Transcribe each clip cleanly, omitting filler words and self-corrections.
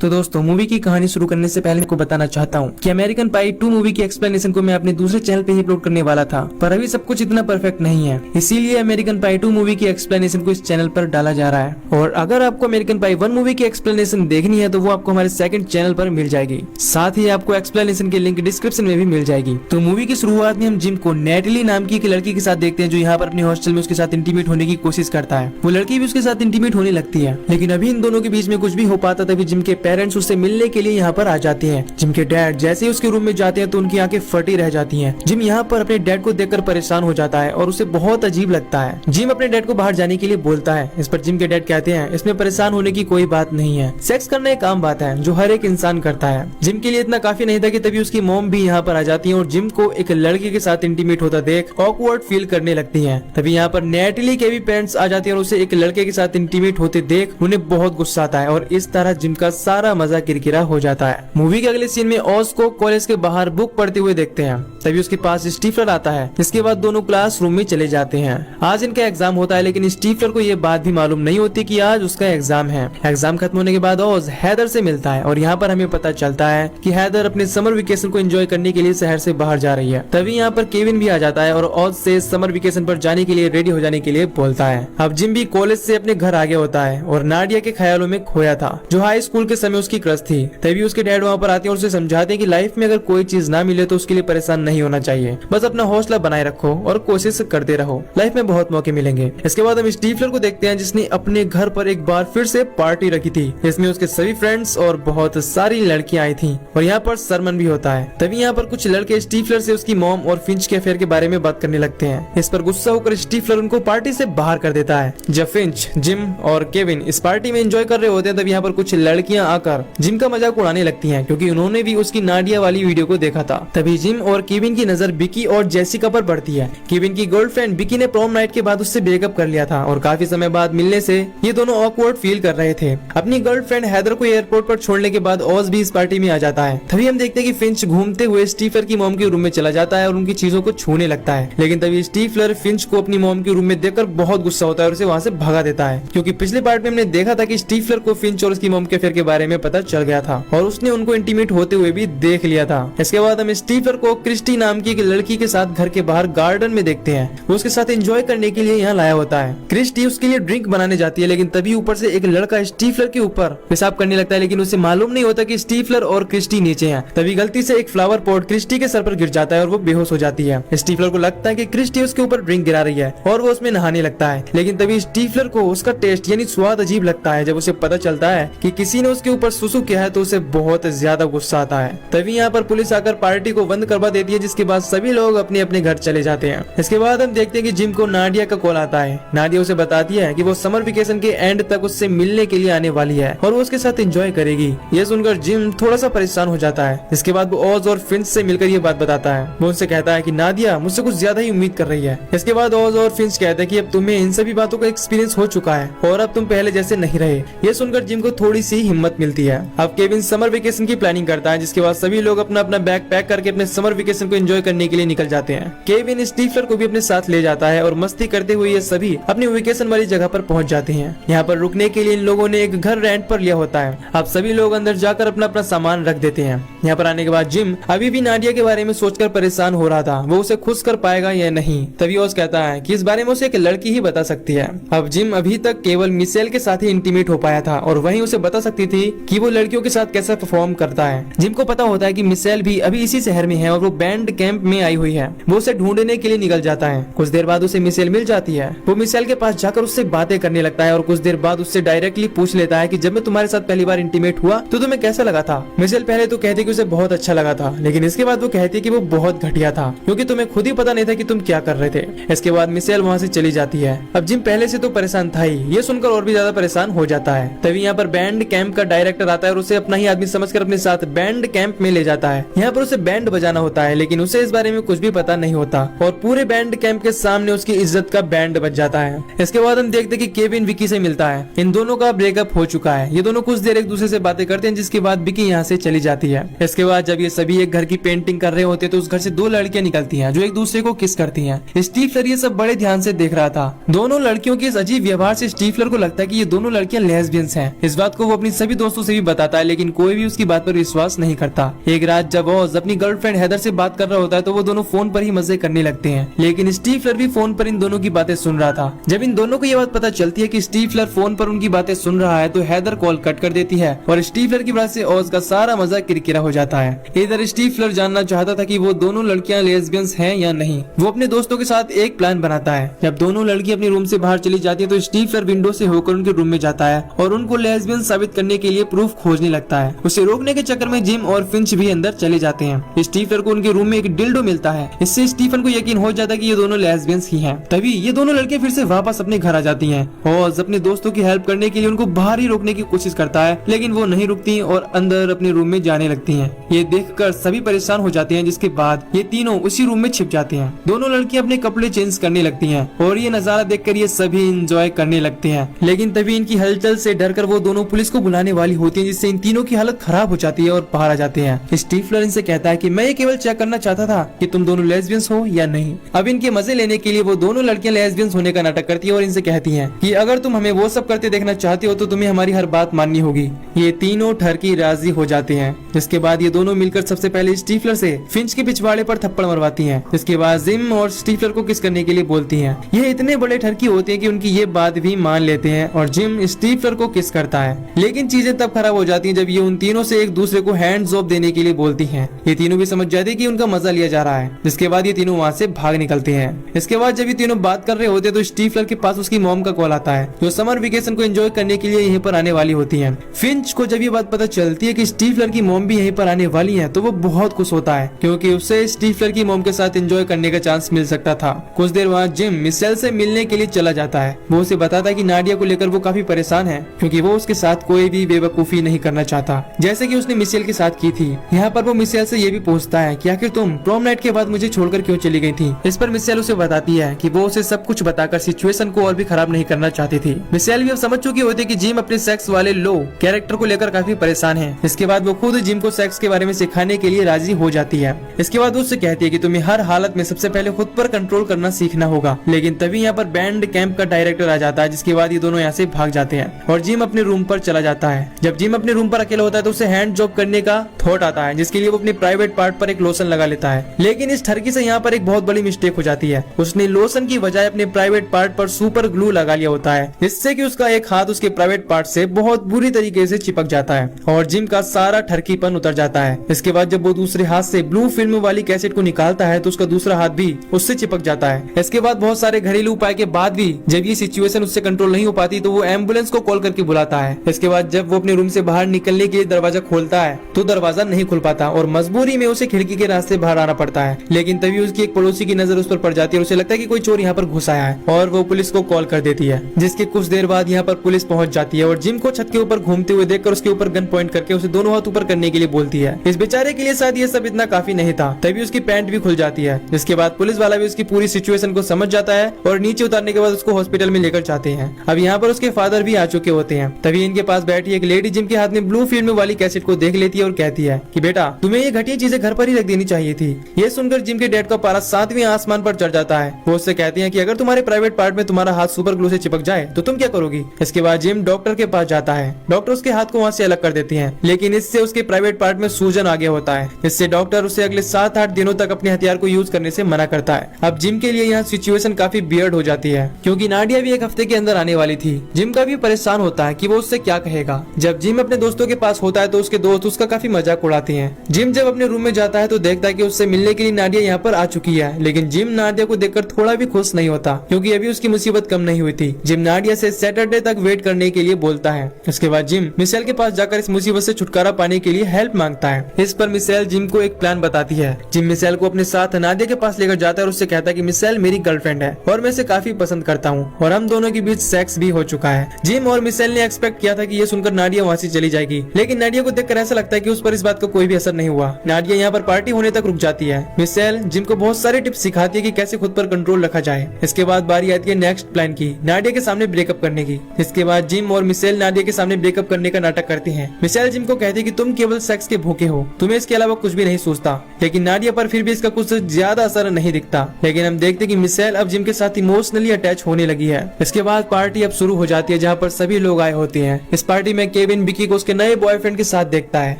तो दोस्तों मूवी की कहानी शुरू करने से पहले आपको बताना चाहता हूँ कि अमेरिकन पाई 2 मूवी की एक्सप्लेनेशन को मैं अपने दूसरे चैनल पे ही अपलोड करने वाला था, पर अभी सब कुछ इतना परफेक्ट नहीं है, इसीलिए अमेरिकन पाई 2 मूवी की एक्सप्लेनेशन को इस चैनल पर डाला जा रहा है। और अगर आपको अमेरिकन पाई 1 मूवी की एक्सप्लेनेशन देखनी है तो वो आपको हमारे सेकंड चैनल पर मिल जाएगी, साथ ही आपको एक्सप्लेनेशन की लिंक डिस्क्रिप्शन में भी मिल जाएगी। तो मूवी की शुरुआत में हम जिम को नेटली नाम की एक लड़की के साथ देखते हैं जो यहाँ पर अपने हॉस्टल में उसके साथ इंटीमेट होने की कोशिश करता है। वो लड़की भी उसके साथ इंटीमेट होने लगती है, लेकिन अभी इन दोनों के बीच में कुछ भी हो पाता तभी जिम के पेरेंट्स उससे मिलने के लिए यहाँ पर आ जाते हैं। जिम के डैड जैसे ही उसके रूम में जाते हैं तो उनकी आंखें फटी रह जाती हैं। जिम यहाँ पर अपने डैड को देखकर परेशान हो जाता है और उसे बहुत अजीब लगता है। जिम अपने डैड को बाहर जाने के लिए बोलता है। इस पर जिम के डैड कहते हैं इसमें परेशान होने की कोई बात नहीं है, सेक्स करना एक आम बात है जो हर एक इंसान करता है। जिम के लिए इतना काफी नहीं था कि तभी उसकी मॉम भी यहाँ पर आ जाती है और जिम को एक लड़की के साथ इंटीमेट होता देख ऑकवर्ड फील करने लगती है। तभी यहाँ पर नेटली के भी पेरेंट्स आ जाती है और उसे एक लड़के के साथ इंटीमेट होते देख उन्हें बहुत गुस्सा आता है और इस तरह जिम का सारा मजा किरकिरा हो जाता है। मूवी के अगले सीन में ऑज को कॉलेज के बाहर बुक पढ़ते हुए देखते हैं। तभी उसके पास स्टीफलर आता है, जिसके बाद दोनों क्लासरूम में चले जाते हैं। आज इनका एग्जाम होता है, लेकिन स्टीफलर को ये बात भी मालूम नहीं होती कि आज उसका एग्जाम है। एग्जाम खत्म होने के बाद ऑज हैदर से मिलता है और यहाँ पर हमें पता चलता है कि हैदर अपने समर वेकेशन को एंजॉय करने के लिए शहर से बाहर जा रही है। तभी यहाँ पर केविन भी आ जाता है और ऑज से समर वेकेशन पर जाने के लिए रेडी हो जाने के लिए बोलता है। अब जिम भी कॉलेज से अपने घर आ गया होता है और नाडिया के ख्यालों में खोया था, जो हाई स्कूल के समय उसकी क्रश थी। तभी उसके डैड वहाँ पर आते हैं और उसे समझाते हैं कि लाइफ में अगर कोई चीज ना मिले तो उसके लिए परेशान नहीं होना चाहिए, बस अपना हौसला बनाए रखो और कोशिश करते रहो, लाइफ में बहुत मौके मिलेंगे। इसके बाद हम स्टीफलर को देखते हैं जिसने अपने घर पर एक बार फिर से पार्टी रखी थी, इसमें उसके सभी फ्रेंड्स और बहुत सारी लड़कियां आई थी और यहाँ पर सरमन भी होता है। तभी यहाँ पर कुछ लड़के स्टीफलर से उसकी मॉम और फिंच के अफेयर के बारे में बात करने लगते हैं। इस पर गुस्सा होकर स्टीफलर उनको पार्टी से बाहर कर देता है। जब फिंच, जिम और केविन इस पार्टी में एंजॉय कर रहे होते हैं तब यहाँ पर कुछ लड़कियां आकर जिम का मजाक उड़ाने लगती हैं, क्योंकि उन्होंने भी उसकी नाडिया वाली वीडियो को देखा था। तभी जिम और केविन की नजर बिकी और जेसिका पर पड़ती है। केविन की गर्लफ्रेंड बिकी ने प्रॉम नाइट के बाद उससे ब्रेकअप कर लिया था और काफी समय बाद मिलने से ये दोनों ऑकवर्ड फील कर रहे थे। अपनी गर्लफ्रेंड हैदर को एयरपोर्ट पर छोड़ने के बाद ऑज भी इस पार्टी में आ जाता है। तभी हम देखते हैं कि फिंच घूमते हुए स्टीफलर की मॉम के रूम में चला जाता है और उनकी चीजों को छूने लगता है, लेकिन तभी स्टीफलर फिंच को अपनी मॉम के रूम में देखकर बहुत गुस्सा होता है और उसे वहाँ से भगा देता है, क्योंकि पिछले पार्ट में हमने देखा था कि स्टीफलर को फिंच और उसकी मॉम के अफेयर के बारे में पता चल गया था और उसने उनको इंटीमेट होते हुए भी देख लिया था। इसके बाद हम स्टीफलर को क्रिस्टी नाम की एक लड़की के साथ घर के बाहर गार्डन में देखते हैं। वो उसके साथ एंजॉय करने के लिए यहाँ लाया होता है। क्रिस्टी उसके लिए ड्रिंक बनाने जाती है, लेकिन तभी ऊपर से एक लड़का स्टीफलर के ऊपर पेशाब करने लगता है, लेकिन उसे मालूम नहीं होता कि स्टीफलर और क्रिस्टी नीचे हैं। तभी गलती से एक फ्लावर पॉट क्रिस्टी के सर पर गिर जाता है और वो बेहोश हो जाती है। स्टीफलर को लगता है कि क्रिस्टी उसके ऊपर ड्रिंक गिरा रही है और वो उसमें नहाने लगता है, लेकिन तभी स्टीफलर को उसका टेस्ट यानी स्वाद अजीब लगता है। जब उसे पता चलता है कि किसी ने उसके ऊपर सुसु किया है तो उसे बहुत ज्यादा गुस्सा आता है। तभी यहाँ पर पुलिस आकर पार्टी को बंद करवा देती है, जिसके बाद सभी लोग अपने अपने घर चले जाते हैं। इसके बाद हम देखते हैं कि जिम को नाडिया का कॉल आता है। नाडिया उसे बताती है कि वो समर वेकेशन के एंड तक उससे मिलने के लिए आने वाली है और वो उसके साथ एंजॉय करेगी। ये सुनकर जिम थोड़ा सा परेशान हो जाता है। इसके बाद वो ऑज और फिंच से मिलकर ये बात बताता है। वो उनसे कहता है कि नादिया मुझसे कुछ ज्यादा ही उम्मीद कर रही है। इसके बाद ऑज और फिंच कहते हैं कि अब तुम्हें इन सभी बातों का एक्सपीरियंस हो चुका है और अब तुम पहले जैसे नहीं रहे। ये सुनकर जिम को थोड़ी सी हिम्मत मिलती है। अब केविन समर वेकेशन की प्लानिंग करता है, जिसके बाद सभी लोग अपना अपना बैग पैक करके अपने समर वेकेशन को एंजॉय करने के लिए निकल जाते हैं। केविन स्टीफलर को भी अपने साथ ले जाता है और मस्ती करते हुए ये सभी अपनी वेकेशन वाली जगह पर पहुंच जाते हैं। यहाँ पर रुकने के लिए इन लोगों ने एक घर रेंट पर लिया होता है। अब सभी लोग अंदर जाकर अपना अपना सामान रख देते हैं। यहाँ पर आने के बाद जिम अभी भी नाडिया के बारे में सोचकर परेशान हो रहा था, वो उसे खुश कर पाएगा या नहीं। तभी ओज कहता है कि इस बारे में उसे एक लड़की ही बता सकती है। अब जिम अभी तक केवल मिशेल के साथ ही इंटीमेट हो पाया था और वही उसे बता सकती थी कि वो लड़कियों के साथ कैसा परफॉर्म करता है। जिम को पता होता है कि मिशेल भी अभी इसी शहर में है और वो बैंड कैंप में आई हुई है। वो उसे ढूंढने के लिए निकल जाता है। कुछ देर बाद उसे मिशेल मिल जाती है। वो मिशेल के पास जाकर उससे बातें करने लगता है और कुछ देर बाद उससे डायरेक्टली पूछ लेता है कि जब मैं तुम्हारे साथ पहली बार इंटीमेट हुआ तो तुम्हें कैसा लगा था। मिशेल पहले तो कहती कि उसे बहुत अच्छा लगा था, लेकिन इसके बाद वो कहती कि वो बहुत घटिया था, क्योंकि तुम्हें खुद ही पता नहीं था कि तुम क्या कर रहे थे। इसके बाद मिशेल वहाँ से चली जाती है। अब जिम पहले से तो परेशान था ही, ये सुनकर और भी ज्यादा परेशान हो जाता है। तभी यहाँ पर बैंड कैंप का डायरेक्टर आता है और उसे अपना ही आदमी समझकर अपने साथ बैंड कैंप में ले जाता है। यहाँ पर उसे बैंड बजाना होता है, लेकिन उसे इस बारे में कुछ भी पता नहीं होता और पूरे बैंड कैंप के सामने उसकी इज्जत का बैंड बज जाता है। इसके बाद हम देखते कि केविन विकी से मिलता है। इन दोनों का ब्रेकअप हो चुका है। ये दोनों कुछ देर एक दूसरे से बातें करते हैं, जिसके बाद विकी यहाँ से चली जाती है। इसके बाद जब ये सभी एक घर की पेंटिंग कर रहे होते तो उस घर से 2 लड़कियां निकलती हैं जो एक दूसरे को किस करती हैं। स्टीफलर ये सब बड़े ध्यान से देख रहा था। दोनों लड़कियों के इस अजीब व्यवहार से स्टीफलर को लगता है कि ये दोनों लड़कियां लेस्बियंस हैं। इस बात को वो अपनी सभी दोस्तों से भी बताता है, लेकिन कोई भी उसकी बात पर विश्वास नहीं करता। एक रात जब ओज अपनी गर्लफ्रेंड हेदर से बात कर रहा होता है तो वो दोनों फोन पर ही मजे करने लगते हैं, लेकिन स्टीफलर भी फोन पर इन दोनों की बातें सुन रहा था। जब इन दोनों को ये बात पता चलती है कि स्टीफलर फोन पर उनकी बातें सुन रहा है तो हेदर कॉल कट कर देती है और स्टीफलर की बात से ओज का सारा मजा किरकिरा हो जाता है। इधर स्टीफलर जानना चाहता था कि वो दोनों लड़कियां लेस्बियंस हैं या नहीं। वो अपने दोस्तों के साथ एक प्लान बनाता है। जब दोनों लड़कियां अपने रूम से बाहर चली जाती है तो स्टीफलर विंडो से होकर उनके रूम में जाता है और उनको लेस्बियन साबित करने के लिए प्रूफ खोजने लगता है। उसे रोकने के चक्कर में जिम और फिंच भी अंदर चले जाते हैं। स्टीफलर को उनके रूम में एक डिल्डो मिलता है। इससे स्टीफन को यकीन हो जाता है कि ये दोनों लेस्बियंस ही हैं। तभी ये दोनों लड़कियां फिर से वापस अपने घर आ जाती हैं। ओज अपने दोस्तों की हेल्प करने के लिए उनको बाहर ही रोकने की कोशिश करता है, लेकिन वो नहीं रुकती और अंदर अपने रूम में जाने लगती हैं। ये देखकर सभी परेशान हो जाते हैं, जिसके बाद ये तीनों उसी रूम में छिप जाते हैं। दोनों लड़कियां अपने कपड़े चेंज करने लगती हैं और ये नजारा देखकर ये सभी एंजॉय करने लगते हैं। लेकिन तभी इनकी हलचल से डरकर वो दोनों पुलिस को बुलाने वाली होती हैं, जिससे इन तीनों की हालत खराब हो जाती है और बाहर आ जाते हैं। स्टीफलर इनसे कहता है कि मैं ये केवल चेक करना चाहता था कि तुम दोनों लेस्बियंस हो या नहीं। अब इनके मजे लेने के लिए वो दोनों लड़कियां लेस्बियंस होने का नाटक करती है और इनसे कहती हैं कि अगर तुम हमें वो सब करते देखना चाहते हो तो तुम्हें हमारी हर बात माननी होगी। ये तीनों ठरकी राजी हो जाते हैं। जिसके बाद ये दोनों मिलकर सबसे पहले स्टीफलर से फिंच के पिछवाड़े पर थप्पड़ मरवाती हैं। इसके बाद जिम और स्टीफलर को किस करने के लिए बोलती हैं। ये इतने बड़े ठरकी होते हैं कि उनकी ये बात भी मान लेते हैं और जिम स्टीफलर को किस करता है। लेकिन चीजें तब खराब हो जाती हैं जब ये उन तीनों से एक दूसरे को हैंड जॉब देने के लिए बोलती हैं। ये तीनों भी समझ जाते हैं कि उनका मजा लिया जा रहा है। जिसके बाद ये तीनों वहाँ से भाग निकलते हैं। इसके बाद जब ये तीनों बात कर रहे होते हैं तो स्टीफलर के पास उसकी मॉम का कॉल आता है, जो समर वेकेशन को एंजॉय करने के लिए यहीं पर आने वाली होती है। फिंच को जब ये बात पता चलती है कि स्टीफलर की मॉम भी यहीं पर आने वाली है तो वो बहुत खुश होता है, क्योंकि उसे स्टीफलर की मॉम के साथ एंजॉय करने का चांस मिल सकता था। कुछ देर वहाँ जिम मिशेल से मिलने के लिए चला जाता है। वो उसे बताता है कि नाडिया को लेकर वो काफी परेशान है, क्योंकि वो उसके साथ कोई भी बेवकूफी नहीं करना चाहता, जैसे कि उसने मिशेल के साथ की थी। यहाँ पर वो मिशेल से ये भी पूछता है कि आखिर तुम प्रॉम नाइट के बाद मुझे छोड़कर क्यों चली गई थी। इस पर मिशेल उसे बताती है कि वो उसे सब कुछ बताकर सिचुएशन को और भी खराब नहीं करना चाहती थी। मिशेल भी अब समझ चुकी होती है कि जिम अपने सेक्स वाले लो कैरेक्टर को लेकर काफी परेशान है। इसके बाद वो खुद जिम को सेक्स के बारे में सिखाने के लिए राजी हो जाती है। इसके बाद उससे कहती है कि तुम्हें हर हालत में सबसे पहले खुद पर कंट्रोल करना सीखना होगा। लेकिन तभी यहाँ पर बैंड कैंप का डायरेक्टर आ जाता है, जिसके बाद ये दोनों यहाँ से भाग जाते हैं और जिम अपने रूम पर चला जाता है। जब जिम अपने रूम पर अकेला होता है तो उसे हैंड जॉब करने का थॉट आता है, जिसके लिए वो अपने प्राइवेट पार्ट पर एक लोशन लगा लेता है। लेकिन इस ठरकी से यहाँ पर एक बहुत बड़ी मिस्टेक हो जाती है। उसने लोशन की बजाय अपने प्राइवेट पार्ट पर सुपर ग्लू लगा लिया होता है, जिससे कि उसका एक हाथ उसके प्राइवेट पार्ट से बहुत बुरी तरीके से चिपक जाता है और जिम का सारा ठरकीपन उतर जाता है। इसके बाद जब वो दूसरे हाथ से ब्लू फिल्म वाली कैसेट को निकालता है तो उसका दूसरा हाथ भी उससे चिपक जाता है। इसके बाद बहुत सारे घरेलू उपाय के बाद भी जब ये सिचुएशन उससे कंट्रोल नहीं हो पाती तो वो एम्बुलेंस को कॉल करके बुलाता है। इसके बाद जब वो अपने रूम से बाहर निकलने के लिए दरवाजा खोलता है तो दरवाजा नहीं खुल पाता और मजबूरी में उसे खिड़की के रास्ते बाहर आना पड़ता है। लेकिन तभी उसकी एक पड़ोसी की नजर उस पर पड़ जाती है और उसे लगता है कि कोई चोर यहाँ पर घुस आया है और वो पुलिस को कॉल कर देती है। जिसके कुछ देर बाद यहाँ पर पुलिस पहुंच जाती है और जिम को छत के ऊपर घूमते हुए देखकर उसके ऊपर गन पॉइंट करके उसे दोनों हाथ ऊपर करने के लिए बोलती है। इस बेचारे के लिए शायद ये सब इतना काफी नहीं था, तभी उसकी पैंट भी खुल जाती है। जिसके बाद पुलिस वाला भी उसकी पूरी सिचुएशन को समझ जाता है और नीचे उतारने के बाद उसको हॉस्पिटल में लेकर जाते हैं। अब यहाँ पर उसके फादर भी आ चुके होते हैं। तभी इनके पास बैठी एक लेडी जिम के हाथ में ब्लू फिल्म वाली कैसेट को देख लेती है और कहती है कि बेटा तुम्हें ये घटिया चीजें घर पर ही रख देनी चाहिए थी। ये सुनकर जिम के डैड का पारा 7वें आसमान पर चढ़ जाता है। वो उससे कहती है कि अगर तुम्हारे प्राइवेट पार्ट में तुम्हारा हाथ सुपर ग्लू से चिपक जाए तो तुम क्या करोगी। इसके बाद जिम डॉक्टर के पास जाता है। डॉक्टर उसके हाथ को वहाँ से अलग कर देती है, लेकिन इससे उसके प्राइवेट पार्ट में सूजन आ गया होता है। इससे डॉक्टर उसे अगले 7-8 दिनों तक अपने हथियार को यूज करने से मना करता है। अब जिम के लिए यहाँ सिचुएशन काफी बियर्ड हो जाती है, क्योंकि नाडिया भी एक हफ्ते के अंदर आने वाली थी। जिम का भी परेशान होता है कि वो उससे क्या कहेगा। जब जिम अपने दोस्तों के पास होता है तो उसके दोस्त उसका काफी मजाक उड़ाते हैं। जिम जब अपने रूम में जाता है तो देखता है कि उससे मिलने के लिए नाडिया यहाँ पर आ चुकी है, लेकिन जिम नाडिया को देखकर थोड़ा भी खुश नहीं होता, क्योंकि अभी उसकी मुसीबत कम नहीं हुई थी। जिम नाडिया से सैटरडे तक वेट करने के लिए बोलता है। उसके बाद जिम मिशेल के पास जाकर इस मुसीबत से छुटकारा पाने के लिए हेल्प मांगता है। इस पर मिशेल जिम को एक प्लान बताती है। जिम मिशेल को अपने साथ नाडिया के पास लेकर जाता है और उससे कहता है कि मिशेल मेरी गर्लफ्रेंड है और मैं इसे काफी पसंद करता हूँ और हम दोनों के बीच सेक्स भी हो चुका है। जिम और मिशेल ने एक्सपेक्ट किया था कि ये सुनकर नाडिया वहाँ से चली जाएगी, लेकिन नाडिया को देखकर ऐसा लगता है कि उस पर इस बात का कोई भी असर नहीं हुआ। नाडिया यहाँ पर पार्टी होने तक रुक जाती है। मिशेल जिम को बहुत सारे टिप्स सिखाती है कि कैसे खुद पर कंट्रोल रखा जाए। इसके बाद बारी आती है नेक्स्ट प्लान की, नाडिया के सामने ब्रेकअप करने की। इसके बाद जिम और मिशेल नाडिया के सामने ब्रेकअप करने का नाटक करती हैं। मिशेल जिम को कहती है कि तुम केवल सेक्स के भूखे हो, तुम्हें इसके अलावा कुछ भी नहीं सोचता, लेकिन नाडिया पर फिर भी इसका कुछ ज्यादा असर नहीं दिखता। लेकिन हम देखते हैं कि मिशेल अब जिम के साथ इमोशनली अटैच होने लगी है। इसके बाद पार्टी अब शुरू हो जाती है, जहाँ पर सभी लोग आए होते हैं। इस पार्टी में केविन विकी को उसके नए बॉयफ्रेंड के साथ देखता है।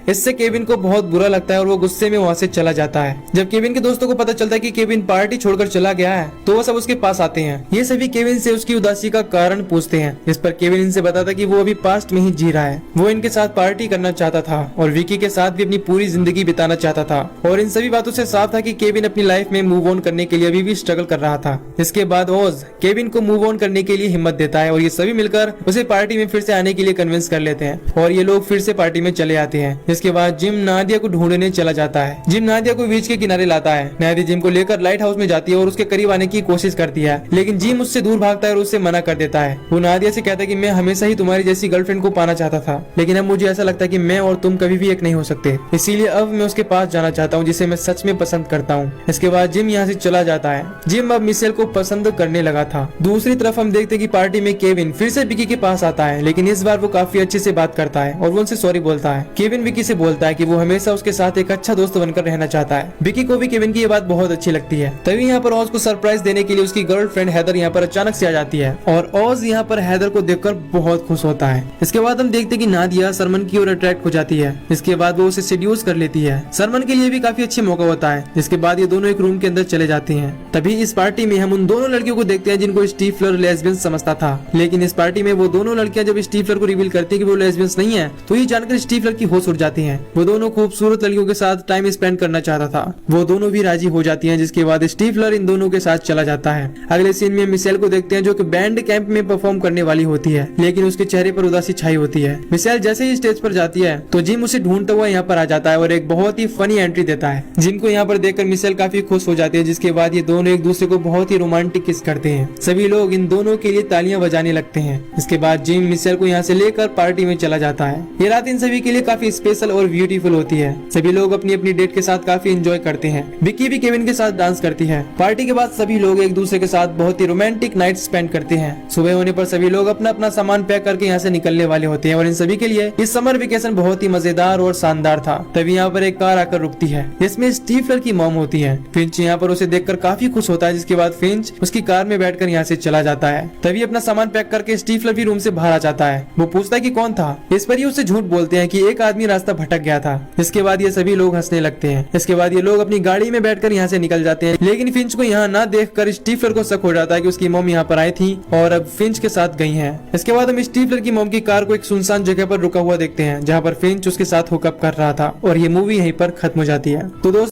इससे केविन को बहुत बुरा लगता है और वो गुस्से में वहाँ से चला जाता है। जब केविन के दोस्तों को पता चलता है कि केविन पार्टी छोड़कर चला गया है तो वो सब उसके पास आते हैं। ये सभी केविन से उसकी उदासी का कारण पूछते हैं, इस पर केविन इनसे बताता है कि वो अभी पास्ट में ही जी रहा है। वो इनके साथ पार्टी करना चाहता था और विकी के साथ भी अपनी पूरी जिंदगी बिताना चाहता था और इन सभी बातों से साफ था कि केविन अपनी लाइफ में मूव ऑन करने के लिए अभी भी स्ट्रगल कर रहा था। इसके बाद ओज केविन को मूव ऑन करने के लिए हिम्मत देता है और ये सभी मिलकर उसे पार्टी में फिर से आने के लिए कन्विंस कर लेते हैं और ये लोग फिर से पार्टी में चले आते हैं। इसके बाद जिम नादिया को ढूंढने चला जाता है। जिम नादिया को बीच के किनारे लाता है। नादिया जिम को लेकर लाइट हाउस में जाती है और उसके करीब आने की कोशिश करती है, लेकिन जिम उससे दूर भागता है और उससे मना कर देता है। वो नादिया से कहता है कि मैं हमेशा ही तुम्हारी जैसी गर्लफ्रेंड को पाना चाहता था, लेकिन अब मुझे ऐसा लगता है कि मैं और तुम कभी भी एक नहीं हो सकते, इसीलिए अब मैं उसके पास जाना चाहता हूँ जिसे मैं सच में पसंद करता हूँ। इसके बाद जिम यहाँ से चला जाता है। जिम अब मिशेल को पसंद करने लगा था। दूसरी तरफ हम देखते कि पार्टी में केविन फिर से विकी के पास आता है, लेकिन इस बार वो काफी अच्छे से बात करता है और वो उनसे सॉरी बोलता है। केविन विकी से बोलता है कि वो हमेशा उसके साथ एक अच्छा दोस्त बनकर रहना चाहता है। विकी को भी केविन की ये बात बहुत अच्छी लगती है। तभी यहाँ पर ऑज को सरप्राइज देने के लिए उसकी गर्लफ्रेंड हैदर यहाँ पर अचानक से आ जाती है और ऑज यहाँ पर हैदर को देखकर बहुत खुश होता है। इसके बाद हम देखते कि नादिया सरमन की ओर अट्रैक्ट हो जाती है। इसके बाद वो उसे सेड्यूस कर लेती है। सरमन के लिए भी काफी अच्छी मौका होता है। जिसके बाद ये दोनों एक रूम के अंदर चले जाते हैं। तभी इस पार्टी में हम उन दोनों लड़कियों को देखते हैं जिनको स्टीफलर लेस्बियन समझता था, लेकिन इस पार्टी में वो दोनों लड़कियां जब स्टीफलर को रिवील करती है कि वो लेस्बियंस नहीं है तो ये जानकर स्टीफलर की होश उड़ जाती है। वो दोनों खूबसूरत लड़कियों के साथ टाइम स्पेंड करना चाहता था। वो दोनों भी राजी हो जाती हैं, जिसके बाद स्टीफलर इन दोनों के साथ चला जाता है। अगले सीन में मिशेल को देखते हैं जो कि बैंड कैंप में परफॉर्म करने वाली होती है, लेकिन उसके चेहरे पर उदासी छाई होती है। मिशेल जैसे ही स्टेज पर जाती है तो जिम उसे ढूंढता हुआ यहाँ पर आ जाता है और एक बहुत ही फनी एंट्री देता है। जिम को यहाँ पर देखकर मिशेल काफी खुश हो जाती है, जिसके बाद ये दोनों एक दूसरे को बहुत ही रोमांटिक किस करते हैं। सभी लोग इन दोनों के लिए तालियां बजाने लगते हैं। इसके बाद जिम मिशेल को यहाँ से लेकर पार्टी में चला जाता है। ये रात इन सभी के लिए काफी स्पेशल और ब्यूटीफुल होती है। सभी लोग अपनी अपनी डेट के साथ काफी एंजॉय करते हैं। विकी भी केविन के साथ डांस करती है। पार्टी के बाद सभी लोग एक दूसरे के साथ बहुत ही रोमांटिक नाइट स्पेंड करते हैं। सुबह होने पर सभी लोग अपना अपना सामान पैक करके यहाँ से निकलने वाले होते हैं और इन सभी के लिए इस समर वेकेशन बहुत ही मजेदार और शानदार था। तभी यहाँ पर एक कार आकर रुकती है जिसमें स्टीफलर की मॉम होती है। फिंच यहाँ पर उसे देखकर काफी खुश होता है, जिसके बाद फिंच उसकी कार में बैठकर यहाँ से चला जाता है। तभी अपना सामान पैक करके स्टीफलर भी रूम से बाहर आ जाता है। वो पूछता है कि कौन था। इस पर ये उससे झूठ बोलते हैं कि एक आदमी रास्ता भटक गया था। इसके बाद ये सभी लोग हंसने लगते हैं। इसके बाद ये लोग अपनी गाड़ी में बैठकर यहाँ से निकल जाते हैं, लेकिन फिंच को यहाँ ना देखकर स्टीफलर को शक हो जाता है कि उसकी मॉम यहाँ पर आई थी और अब फिंच के साथ गई है। इसके बाद हम स्टीफलर की मॉम की कार को एक सुनसान जगह पर रुका हुआ देखते हैं, जहाँ पर फिंच उसके साथ हुकअप कर रहा था और ये मूवी यहीं पर खत्म हो जाती है। तो दोस्तों